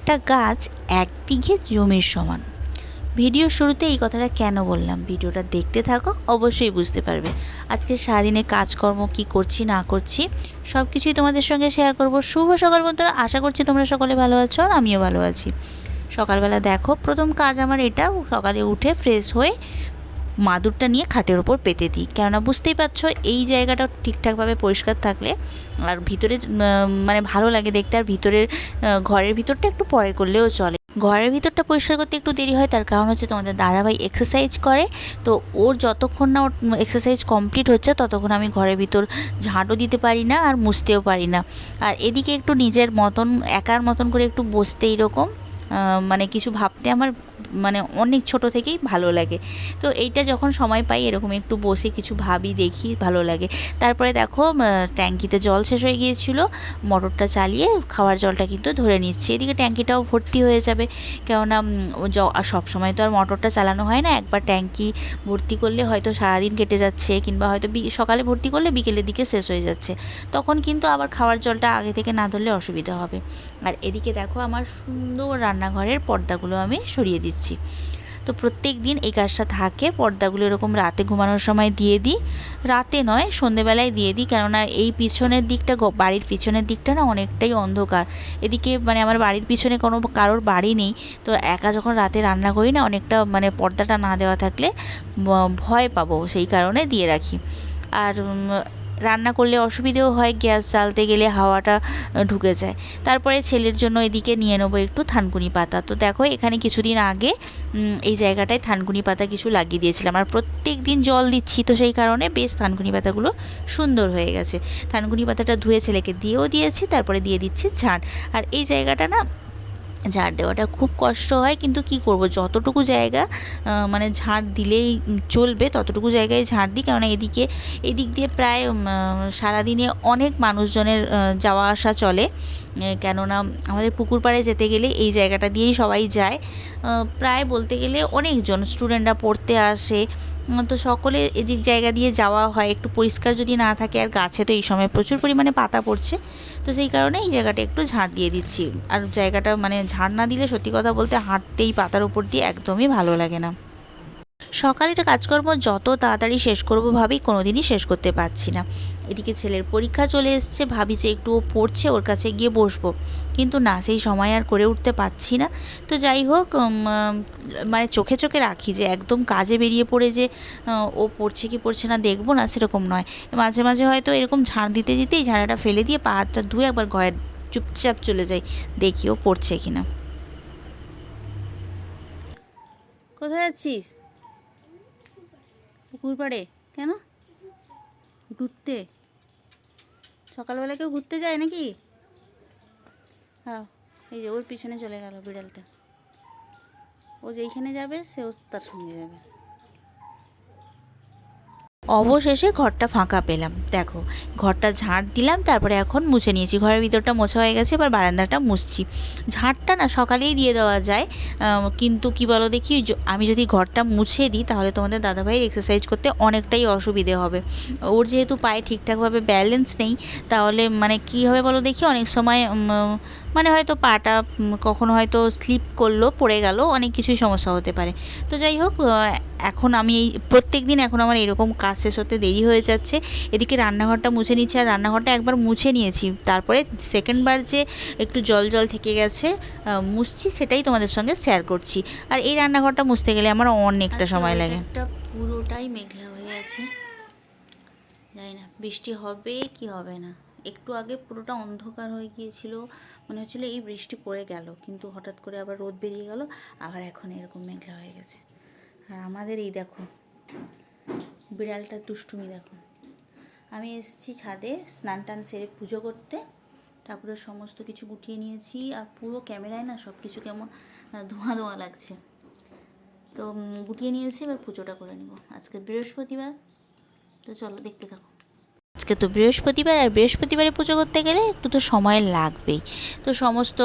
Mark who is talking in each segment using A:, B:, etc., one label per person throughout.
A: একটা গাছ 1 বিঘে জমির সমান। ভিডিওর শুরুতে এই কথাটা কেন বললাম, ভিডিওটা দেখতে থাকো, অবশ্যই বুঝতে পারবে। আজকে সারাদিনে কাজকর্ম কি করছি না করছি সব কিছুই তোমাদের সঙ্গে শেয়ার করব। শুভ সকাল বন্ধুরা, আশা করছি তোমরা সকলে ভালো আছো আর আমিও ভালো আছি। সকালবেলা দেখো প্রথম কাজ আমার এটা, সকালে উঠে ফ্রেশ হয়ে মাদুরটা নিয়ে খাটের ওপর পেতে দিই, কেননা বুঝতেই পারছো এই জায়গাটা ঠিকঠাকভাবে পরিষ্কার থাকলে আর ভিতরে মানে ভালো লাগে দেখতে। আর ভিতরের ঘরের ভিতরটা একটু পরে করলেও চলে। ঘরের ভিতরটা পরিষ্কার করতে একটু দেরি হয়, তার কারণ হচ্ছে তোমাদের দাদাভাই এক্সারসাইজ করে, তো ওর যতক্ষণ না ওর এক্সারসাইজ কমপ্লিট হচ্ছে ততক্ষণ আমি ঘরের ভিতর ঝাঁটও দিতে পারি না আর মুছতেও পারি না। আর এদিকে একটু নিজের মতন একার মতন করে একটু বসতে এইরকম মানে কিছু ভাবতে আমার মানে অনেক ছোট থেকেই ভালো লাগে। তো এইটা যখন সময় পাই এরকম একটু বসে কিছু ভাবি, দেখি, ভালো লাগে। তারপরে দেখো ট্যাঙ্কিতে জল শেষ হয়ে গিয়েছিল, মোটরটা চালিয়ে খাওয়ার জলটা কিন্তু ধরে নিচ্ছি। এদিকে ট্যাঙ্কিটাও ভর্তি হয়ে যাবে, কেননা সব সময় তো আর মোটরটা চালানো হয় না। একবার ট্যাঙ্কি ভর্তি করলে হয়তো সারাদিন কেটে যাচ্ছে, কিংবা হয়তো সকালে ভর্তি করলে বিকেলের দিকে শেষ হয়ে যাচ্ছে, তখন কিন্তু আবার খাওয়ার জলটা আগে থেকে না ধরলে অসুবিধা হবে। আর এদিকে দেখো আমার সুন্দর রান্নাঘরের পর্দাগুলো আমি সরিয়ে দিচ্ছি। তো প্রত্যেক দিন এই কাজটা থাকে, পর্দাগুলো এরকম রাতে ঘুমানোর সময় দিয়ে দিই। রাতে নয়, সন্ধেবেলায় দিয়ে দিই, কেননা এই পিছনের দিকটা, বাড়ির পিছনের দিকটা না অনেকটাই অন্ধকার। এদিকে মানে আমার বাড়ির পিছনে কোনো কারোর বাড়ি নেই, তো একা যখন রাতে রান্না করি না, অনেকটা মানে পর্দাটা না দেওয়া থাকলে ভয় পাবো, সেই কারণে দিয়ে রাখি। আর রান্না করলে অসুবিধেও হয়, গ্যাস জ্বালতে গেলে হাওয়াটা ঢুকে যায়। তারপরে ছেলের জন্য এদিকে নিয়ে নেবো একটু থানকুনি পাতা। তো দেখো এখানে কিছুদিন আগে এই জায়গাটায় থানকুনি পাতা কিছু লাগিয়ে দিয়েছিলাম, আর প্রত্যেক দিন জল দিচ্ছি, তো সেই কারণে বেশ থানকুনি পাতাগুলো সুন্দর হয়ে গেছে। থানকুনি পাতাটা ধুয়ে ছেলেকে দিয়েও দিয়েছি, তারপরে দিয়ে দিচ্ছি ঝাঁট। আর এই জায়গাটা না ঝাড় দেওয়াটা খুব কষ্ট হয়, কিন্তু কি করব, যতটুকু জায়গা মানে ঝাড় দিলেই চলবে ততটুকু জায়গায় ঝাড় দিই, কেননা এদিক দিয়ে প্রায় সারাদিনে অনেক মানুষজনের যাওয়া আসা চলে। কেননা আমাদের পুকুর পাড়ে যেতে গেলে এই জায়গাটা দিয়েই সবাই যায়। প্রায় বলতে গেলে অনেকজন স্টুডেন্টরা পড়তে আসে, তো সকলে এদিক জায়গা দিয়ে যাওয়া হয়। একটু পরিষ্কার যদি না থাকে, আর গাছে তো এই সময় প্রচুর পরিমাণে পাতা পড়ছে, তো সেই কারণে এই জায়গাটা একটু ঝাড় দিয়ে দিচ্ছি। আর জায়গাটা মানে ঝাড় না দিলে সত্যি কথা বলতে হাঁটতেই পাতার উপর দিয়ে একদমই ভালো লাগে না। সকালের কাজকর্ম যত তাড়াতাড়ি শেষ করব ভাবি, কোনো দিনই শেষ করতে পারছি না। এদিকে ছেলের পরীক্ষা চলে এসছে, ভাবি যে একটু ও পড়ছে, ওর কাছে গিয়ে বসবো, কিন্তু না, সেই সময় আর করে উঠতে পারছি না। তো যাই হোক, মানে চোখে চোখে রাখি যে একদম কাজে বেরিয়ে পড়ে যে ও পড়ছে কি পড়ছে না দেখবো না, সেরকম নয়। মাঝে মাঝে হয়তো এরকম ঝাড় দিতে দিতেই ঝাড়াটা ফেলে দিয়ে পা হাতটা ধুয়ে একবার ঘরে চুপচাপ চলে যাই, দেখি ও পড়ছে কিনা। কোথায় যাচ্ছিস? পুকুর পাড়ে? কেন ঘুরতে? সকালবেলা কেউ ঘুরতে যায় নাকি? হ্যাঁ, এই যে ওর পিছনে চলে গেল বিড়ালটা, ও যেইখানে যাবে সেও তার সঙ্গে যাবে। অবশেষে ঘরটা ফাঁকা পেলাম, দেখো ঘরটা ঝাঁট দিলাম, তারপরে এখন মুছে নিয়েছি। ঘরের ভিতরটা মোছা হয়ে গেছে, এবার বারান্দাটা মুছছি। ঝাঁটটা না সকালেই দিয়ে দেওয়া যায়, কিন্তু কি বলো দেখি, আমি যদি ঘরটা মুছে দিই তাহলে তোমাদের দাদাভাইয়ের এক্সারসাইজ করতে অনেকটাই অসুবিধে হবে। ওর যেহেতু পায়ে ঠিকঠাকভাবে ব্যালেন্স নেই, তাহলে মানে কী হবে বলো দেখি, অনেক সময় মানে হয়তো পাটা কখনো হয়তো স্লিপ করলো, পড়ে গেল, অনেক কিছুই সমস্যা হতে পারে। তো যাই হোক, এখন আমি এই প্রত্যেক দিন এখন আমার এরকম কাজ শেষ হতে দেরি হয়ে যাচ্ছে। এদিকে রান্নাঘরটা মুছে নিচ্ছি, আর রান্নাঘরটা একবার মুছে নিয়েছি, তারপরে সেকেন্ডবার যে একটু জল জল থেকে গেছে মুছছি, সেটাই তোমাদের সঙ্গে শেয়ার করছি। আর এই রান্নাঘরটা মুছতে গেলে আমার অনেকটা সময় লাগে। একটা পুরোটাই মেঘলা হয়ে আছে, জানি না বৃষ্টি হবে কি হবে না। একটু আগে পুরোটা অন্ধকার হয়ে গিয়েছিল, মনে হচ্ছিলো এই বৃষ্টি পড়ে গেল, কিন্তু হঠাৎ করে আবার রোদ বেরিয়ে গেল, আবার এখন এরকম মেঘলা হয়ে গেছে। আর আমাদের এই দেখো বিড়ালটার দুষ্টুমি দেখো। আমি এসেছি ছাদে স্নান টান সেরে পুজো করতে, ঠাকুরের সমস্ত কিছু গুটিয়ে নিয়েছি, আর পুরো ক্যামেরায় না সব কিছু কেমন ধোঁয়া ধোঁয়া লাগছে, তো গুটিয়ে নিয়েছি। এবার পুজোটা করে নিব, আজকে বৃহস্পতিবার, তো চলো দেখতে থাকো। আজকে তো বৃহস্পতিবার, আর বৃহস্পতিবারে পুজো করতে গেলে একটু তো সময় লাগবেই। তো সমস্ত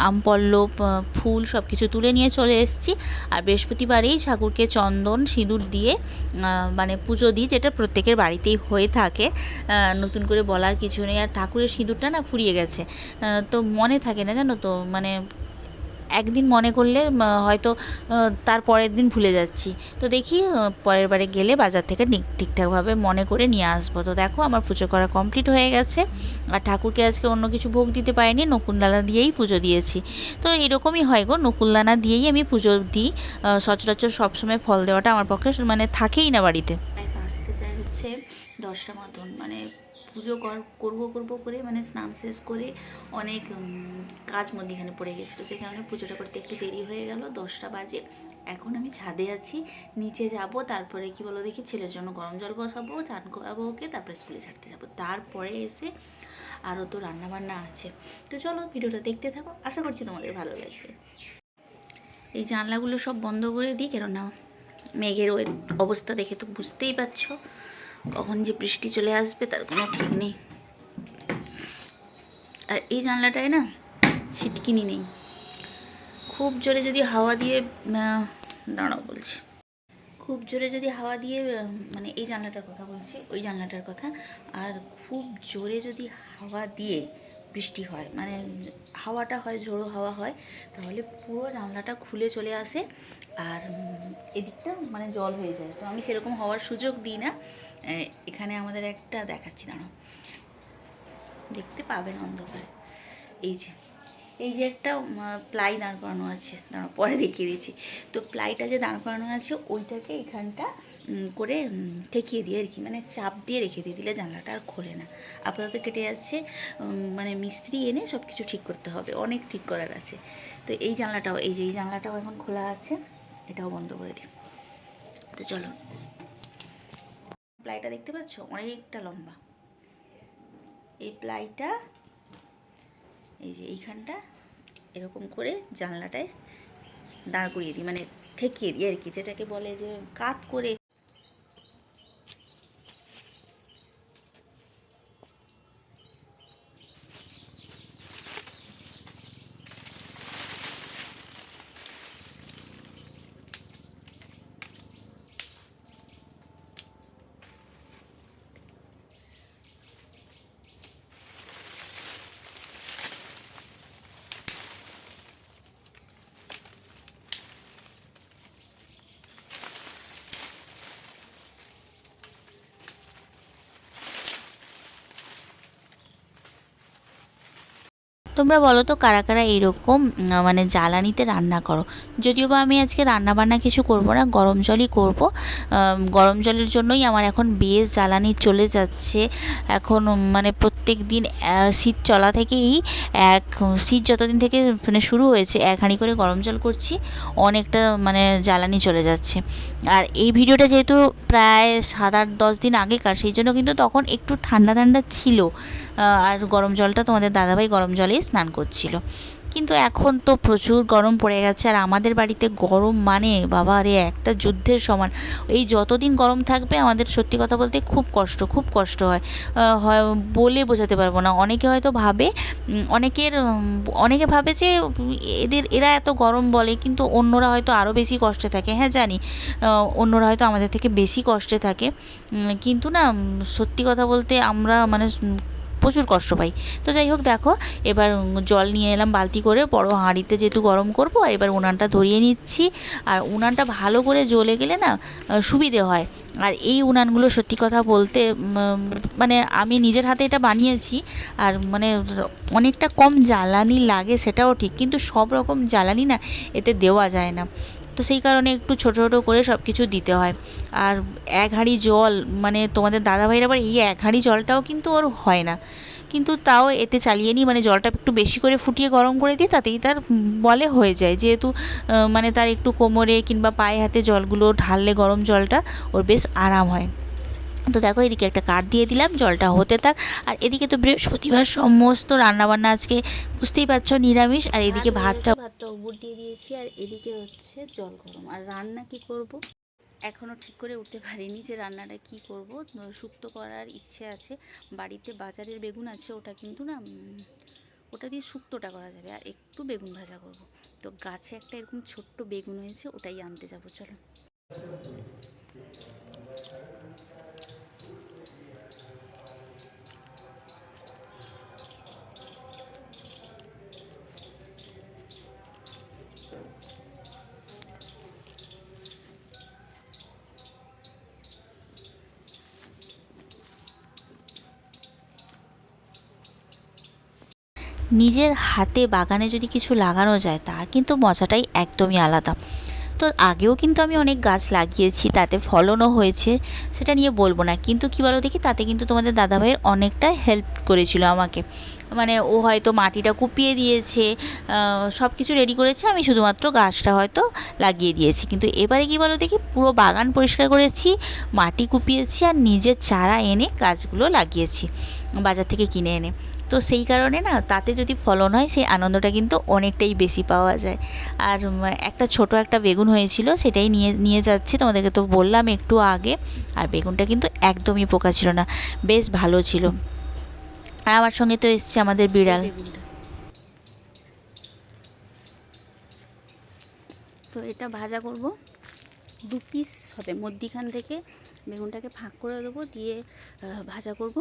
A: আম পল্লব ফুল সব কিছু তুলে নিয়ে চলে এসেছি। আর বৃহস্পতিবারেই ঠাকুরকে চন্দন সিঁদুর দিয়ে মানে পুজো দিই, যেটা প্রত্যেকের বাড়িতেই হয়ে থাকে, নতুন করে বলার কিছু নেই। আর ঠাকুরের সিঁদুরটা না ফুরিয়ে গেছে, তো মনে থাকে না জানো তো, মানে একদিন মনে করলে হয়তো তার পরের দিন ভুলে যাচ্ছি। তো দেখি পরের বারে গেলে বাজার থেকে ঠিকঠাকভাবে মনে করে নিয়ে আসবো। তো দেখো আমার পুজো করা কমপ্লিট হয়ে গেছে। আর ঠাকুরকে আজকে অন্য কিছু ভোগ দিতে পারিনি, নকুলদানা দিয়েই পুজো দিয়েছি। তো এরকমই হয় গো, নকুলদানা দিয়েই আমি পুজো দিই। সচরাচর সবসময় ফল দেওয়াটা আমার পক্ষে মানে থাকেই না বাড়িতে। আসতে চাই হচ্ছে 10টা মতন, মানে পুজো করবো করে মানে স্নান শেষ করে অনেক কাজ মধ্যেখানে পড়ে গেছিলো, সেই কারণে পুজোটা করতে একটু দেরি হয়ে গেল। 10টা বাজে। এখন আমি ছাদে আছি, নিচে যাব, তারপরে কি বলো দেখি ছেলের জন্য গরম জল বসাবো, চান করাবো ওকে, তারপরে স্কুলে ছাড়তে যাবো। তারপরে এসে আরও তো রান্নাবান্না আছে। তো চলো ভিডিওটা দেখতে থাকো, আশা করছি তোমাদের ভালো লাগবে। এই জানলাগুলো সব বন্ধ করে দিই, কেননা মেঘের ওই অবস্থা দেখে তো বুঝতেই পারছো কখন যে বৃষ্টি চলে আসবে তার কোনো ঠিক নেই। আর এই জানলাটায় না ছিটকিনি নেই, খুব জোরে যদি হাওয়া দিয়ে দাঁড়াও বলছি, খুব জোরে যদি হাওয়া দিয়ে মানে এই জানলাটার কথা বলছি, ওই জানলাটার কথা, আর খুব জোরে যদি হাওয়া দিয়ে বৃষ্টি হয়, মানে হাওয়াটা হয় ঝোড়ো হাওয়া হয়, তাহলে পুরো জানলাটা খুলে চলে আসে আর এদিকটা মানে জল হয়ে যায়। তো আমি সেরকম হওয়ার সুযোগ দিই না। এখানে আমাদের একটা দেখাচ্ছি, দাঁড়াও, দেখতে পাবেন অন্ধকারে, এই যে একটা প্লাই দাঁড় করানো আছে, দাঁড়াও পরে দেখিয়ে দিচ্ছি। তো প্লাইটা যে দাঁড় করানো আছে ওইটাকে এখানটা করে ঠেকিয়ে দিয়ে আর কি, মানে চাপ দিয়ে রেখে দিয়ে দিলে জানলাটা আর খোলে না। আপাতত কেটে যাচ্ছে, মানে মিস্ত্রি এনে সব কিছু ঠিক করতে হবে, অনেক ঠিক করার আছে। তো এই জানলাটাও, এই জানলাটাও এখন খোলা আছে, এটাও বন্ধ করে দিই। তো চলো, প্লাইটা দেখতে পাচ্ছ অনেকটা লম্বা, এই প্লাইটা এই যে এইখানটা এরকম করে জানলাটায় দাঁড় করিয়ে দিই, মানে ঠেকিয়ে দিই আর কি, যেটাকে বলে যে কাত করে। তোমরা বলো তো কারা কারা এরকম মানে জ্বালানিতে রান্না করো। যদিও বা আমি আজকে রান্না বান্না কিছু করব না, গরম জলই করব। গরম জলের জন্যই আমার এখন বেশ জ্বালানি চলে যাচ্ছে এখন, মানে প্রত্যেক দিন শীত চলা থেকেই শীত যতদিন থেকে মানে শুরু হয়েছে 1 হাঁড়ি করে গরম জল করছি, অনেকটা মানে জ্বালানি চলে যাচ্ছে। আর এই ভিডিওটা যেহেতু প্রায় 7-8-10 দিন আগেকার, সেই জন্য কিন্তু তখন একটু ঠান্ডা ঠান্ডা ছিল, আর গরম জলটা তোমাদের দাদাভাই গরম জলেই স্নান করছিল। কিন্তু এখন তো প্রচুর গরম পড়ে গেছে, আর আমাদের বাড়িতে গরম মানে বাবা রে একটা যুদ্ধের সমান। এই যতদিন গরম থাকবে আমাদের সত্যি কথা বলতে খুব কষ্ট হয়, বলে বোঝাতে পারবো না। অনেকে হয়তো ভাবে, অনেকে ভাবে যে এরা এত গরম বলে, কিন্তু অন্যরা হয়তো আরও বেশি কষ্টে থাকে। হ্যাঁ জানি, অন্যরা হয়তো আমাদের থেকে বেশি কষ্টে থাকে, কিন্তু না সত্যি কথা বলতে আমরা মানে প্রচুর কষ্ট পাই। তো যাই হোক, দেখো এবার জল নিয়ে এলাম বালতি করে, বড় হাঁড়িতে যেহেতু গরম করব, এবার উনানটা ধরিয়ে নিচ্ছি। আর উনানটা ভালো করে জ্বলে গেলে না সুবিধে হয়। আর এই উনানগুলো সত্যি কথা বলতে মানে আমি নিজের হাতে এটা বানিয়েছি, আর মানে অনেকটা কম জ্বালানি লাগে সেটাও ঠিক, কিন্তু সব রকম জ্বালানি না এতে দেওয়া যায় না। তো সেই কারণে একটু ছোটো ছোটো করে সব কিছু দিতে হয়। আর 1 হাঁড়ি জল, মানে তোমাদের দাদাভাইয়ের আবার এই 1 হাঁড়ি জলটাও কিন্তু ওর হয় না, কিন্তু তাও এতে চালিয়ে নিই, মানে জলটা একটু বেশি করে ফুটিয়ে গরম করে দিই, তাতেই তার বলে হয়ে যায়। যেহেতু মানে তার একটু কোমরে কিংবা পায়ে হাতে জলগুলো ঢাললে গরম জলটা ওর বেশ আরাম হয়। তো দেখো এদিকে একটা কাঠ দিয়ে দিলাম, জলটা হতে থাক। আর এদিকে তো বৃহস্পতিবার, সমস্ত রান্নাবান্না আজকে বুঝতেই পারছো নিরামিষ। আর এদিকে ভাতটা উপর দিয়ে দিয়েছি, আর এদিকে হচ্ছে জল গরম। আর রান্না কি করব, এখনও ঠিক করে উঠতে পারিনি যে রান্নাটা কি করব। শুক্তো করার ইচ্ছে আছে, বাড়িতে বাজারের বেগুন আছে, ওটা কিন্তু না ওটা দিয়ে শুক্তোটা করা যাবে, আর একটু বেগুন ভাজা করব। তো গাছে একটা এরকম ছোট্ট বেগুন হয়েছে, ওটাই আনতে যাবো, চলো। নিজের হাতে বাগানে যদি কিছু লাগানো যায় তার কিন্তু মজাটাই একদমই আলাদা। তো আগেও কিন্তু আমি অনেক গাছ লাগিয়েছি, তাতে ফলনও হয়েছে, সেটা নিয়ে বলবো না। কিন্তু কী বলো দেখি, তাতে কিন্তু তোমাদের দাদাভাইয়ের অনেকটা হেল্প করেছিল আমাকে। মানে ও হয়তো মাটিটা কুপিয়ে দিয়েছে, সব কিছু রেডি করেছে, আমি শুধুমাত্র গাছটা হয়তো লাগিয়ে দিয়েছি। কিন্তু এবারে কী বলো দেখি, পুরো বাগান পরিষ্কার করেছি, মাটি কুপিয়েছি, আর নিজের চারা এনে গাছগুলো লাগিয়েছি বাজার থেকে কিনে এনে। তো সেই কারণে না, তাতে যদি ফলন হয় সেই আনন্দটা কিন্তু অনেকটাই বেশি পাওয়া যায়। আর একটা ছোট একটা বেগুন হয়েছিল, সেটাই নিয়ে নিয়ে যাচ্ছি, তোমাদেরকে তো বললাম একটু আগে। আর বেগুনটা কিন্তু একদমই পোকা ছিল না, বেশ ভালো ছিল। আর আমার সঙ্গে তো এসছে আমাদের বিড়াল। তো এটা ভাজা করব, 2 পিস হবে, মধ্যিখান থেকে বেগুনটাকে ফাঁক করে দেবো, দিয়ে ভাজা করব।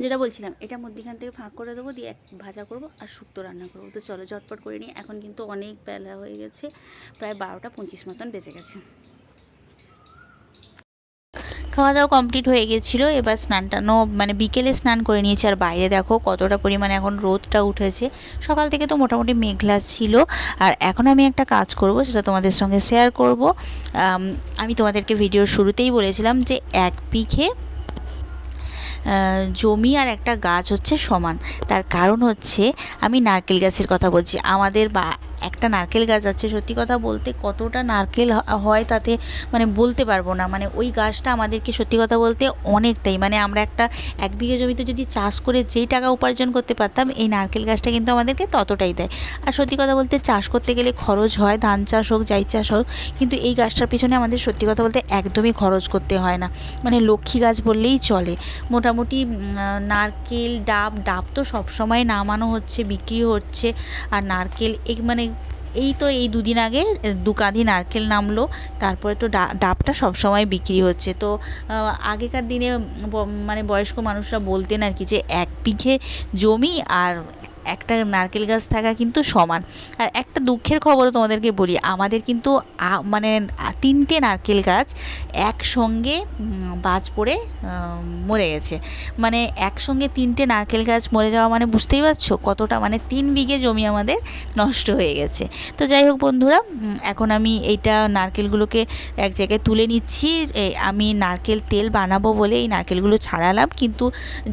A: যেটা বলছিলাম, এটা মধ্যিখান থেকে ফাঁক করে দেবো, দিয়ে ভাজা করব আর শুক্তো রান্না করব। তো চলো ঝটপট করে নিই, এখন কিন্তু অনেক বেলা হয়ে গেছে, প্রায় 12টা 25 মতন বেজে গেছে। খাওয়া দাওয়া কমপ্লিট হয়ে গেছিলো, এবার স্নান টানও মানে বিকেলে স্নান করে নিয়েছি। আর বাইরে দেখো কতটা পরিমাণে এখন রোদটা উঠেছে, সকাল থেকে তো মোটামুটি মেঘলা ছিল। আর এখন আমি একটা কাজ করব, সেটা তোমাদের সঙ্গে শেয়ার করব। আমি তোমাদেরকে ভিডিওর শুরুতেই বলেছিলাম যে 1 বিঘে জমি আর একটা গাছ হচ্ছে সমান। তার কারণ হচ্ছে, আমি নারকেল গাছের কথা বলছি। আমাদের একটা নারকেল গাছ আছে, সত্যি কথা বলতে কতটা নারকেল হয় তাতে মানে বলতে পারবো না। মানে ওই গাছটা আমাদেরকে সত্যি কথা বলতে অনেকটাই, মানে আমরা একটা 1 বিঘে জমিতে যদি চাষ করে যেই টাকা উপার্জন করতে পারতাম, এই নারকেল গাছটা কিন্তু আমাদেরকে ততটাই দেয়। আর সত্যি কথা বলতে চাষ করতে গেলে খরচ হয়, ধান চাষ হোক যাই চাষ হোক, কিন্তু এই গাছটার পিছনে আমাদের সত্যি কথা বলতে একদমই খরচ করতে হয় না। মানে লক্ষ্মী গাছ বললেই চলে। মোটামুটি নারকেল, ডাব তো সবসময় নামানো হচ্ছে, বিক্রি হচ্ছে। আর নারকেল মানে এই 2 দিন আগে 2 কাঁধি নারকেল নামলো, তারপরে তো ডাবটা সবসময় বিক্রি হচ্ছে। তো আগেকার দিনে মানে বয়স্ক মানুষরা বলতেন আর কি, যে 1 বিঘে জমি আর একটা নারকেল গাছ থাকা কিন্তু সমান। আর একটা দুঃখের খবরও তোমাদেরকে বলি, আমাদের কিন্তু মানে 3টে নারকেল গাছ একসঙ্গে বাজ পড়ে মরে গেছে। মানে একসঙ্গে 3টে নারকেল গাছ মরে যাওয়া মানে বুঝতেই পারছো কতটা, মানে 3 বিঘে জমি আমাদের নষ্ট হয়ে গেছে। তো যাই হোক বন্ধুরা, এখন আমি এইটা নারকেলগুলোকে এক জায়গায় তুলে নিচ্ছি। আমি নারকেল তেল বানাবো বলে এই নারকেলগুলো ছাড়ালাম, কিন্তু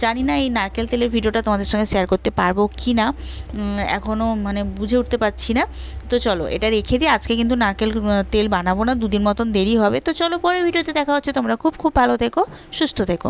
A: জানি না এই নারকেল তেলের ভিডিওটা তোমাদের সঙ্গে শেয়ার করতে পারবো কি না, এখনও মানে বুঝে উঠতে পারছি না। তো চলো এটা রেখে দিই, আজকে কিন্তু নারকেল তেল বানাবো না, 2 দিন মতন দেরি হবে। তো চলো পরের ভিডিওতে দেখা হচ্ছে, তোমরা খুব খুব ভালো থেকো, সুস্থ থেকো।